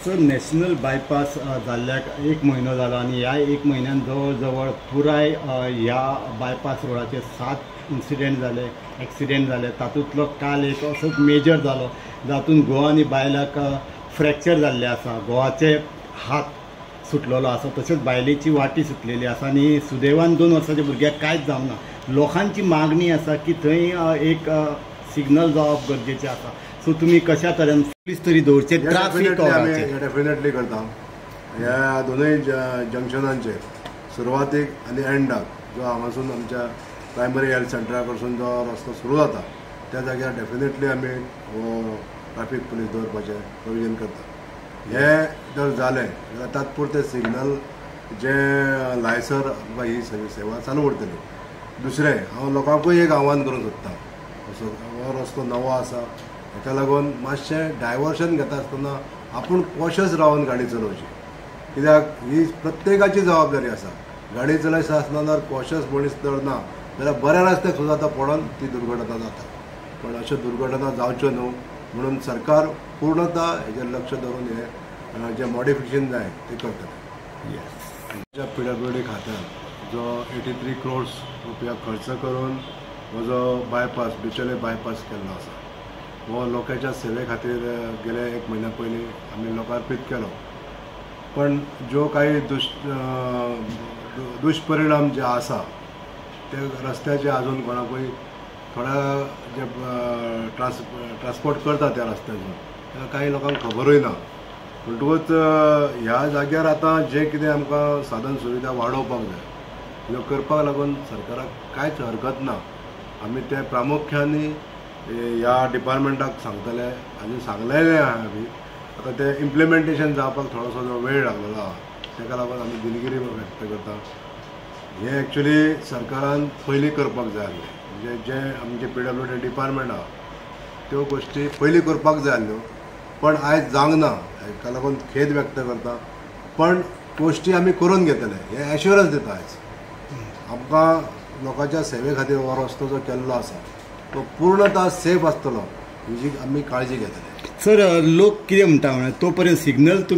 Sir national bypass जाल्ल्याक 1 म्हयनो जालो आनी ह्या 1 म्हयन्यान जवळ जवळ पुराय ह्या बायपास रोडाचे 7 इन्सिडेंट जाले, एक्सिडेंट जाले. तातूंतलो काल एक असोच मेजर जालो जातून घोव आनी बायलाक फ्रॅक्चर जाल्ले आसा. घोवाचे हात सुटलेलो आसा, तशेंच बायलेची वाटी सुटलेली आसा आनी सुदैवान 2 वर्साच्या भुरग्याक कांयच जावना. लोकांची मागणी आसा की थंय एक सिग्नल जावप गरजेचें आसा. सो तुमी कशा तरेन पुलीस तरी दवरचे ट्राफीक डेफिनेटली करता. ह्या दोनूय जंक्शनांचेर सुरवातीक आनी एंडाक जो हांगासून आमच्या प्रायमरी हेल्थ सेंटरा कडसून जो रस्तो सुरू जाता त्या जाग्यार डेफिनेटली आमी ट्राफीक पुलीस दवरपाचें प्रोविजन करता. हे जर जालें जाल्यार तात्पुरते सिग्नल जे लायसर ही सेवा चालू उरतली. दुसरें हांव लोकांकूय एक आव्हान करूंक सोदतां. हो रस्तो नवो आसा, हेका लागून मातशें डायवर्शन घेता आसतना आपूण कॉशियस रावन गाडी चलोवची. कित्याक ही प्रत्येकाची जबाबदारी आसा. गाडी चलयता आसतना कॉशियस मनीस जर ना जाल्यार बऱ्या रस्त्याक सुद्दां आतां पडोन ती दुर्घटना जाता. पण अश्यो दुर्घटना जावच्यो न्हू म्हणून सरकार पूर्णता हेजेर लक्ष दवरून हे जे मॉडिफिकेशन जाय ते करतले. आमच्या PWD खात्यान जो 83 crores रुपया खर्च करून हो जो बायपास बिचोले बायपास केल्लो आसा हो लोकांच्या सेवे खातीर गेले 1 म्हयन्या पयलीं आमी लोकार्पीत केलो. पण जो काही दुश्परिणाम जे आसा ते रस्त्याचे आजून कोणाकूय थोड्या जे ट्रान्सपोर्ट करता त्या रस्त्याचो ताका काही लोकांक खबरूय ना. म्हणटकूच ह्या जाग्यार आतां जे कितें आमकां साधन सुविधा वाडोवपाक जाय ह्यो करपाक लागून सरकाराक कांयच हरकत ना. आमी ते प्रामुख्यान ह्या डिपार्टमेंटाक सांगतले आनी सांगलेलें आहा आमी. आतां ते इम्प्लिमेंटेशन जावपाक थोडोसो जो वेळ लागलेलो आहा ताका लागून आमी दिलगिरी व्यक्त करता. हे एक्चुली सरकारान पयलीं करपाक जाय आसलें. म्हणजे जे आमचे PWD डिपार्टमेंट आहा त्यो गोश्टी पयलीं करपाक जाय आसल्यो पण आयज जावंक ना. हेका लागून खेद व्यक्त करता. पण गोश्टी आमी करून घेतले हे एश्युरन्स दिता. आयज आमकां लोकांच्या सेवे खातीर हो रस्तो जो केल्लो आसा तो पूर्णता सेफ आसतलो हेजी आमी काळजी घेतले. सर लोक कितें म्हणटा तो पर्यंत सिग्नल तुमी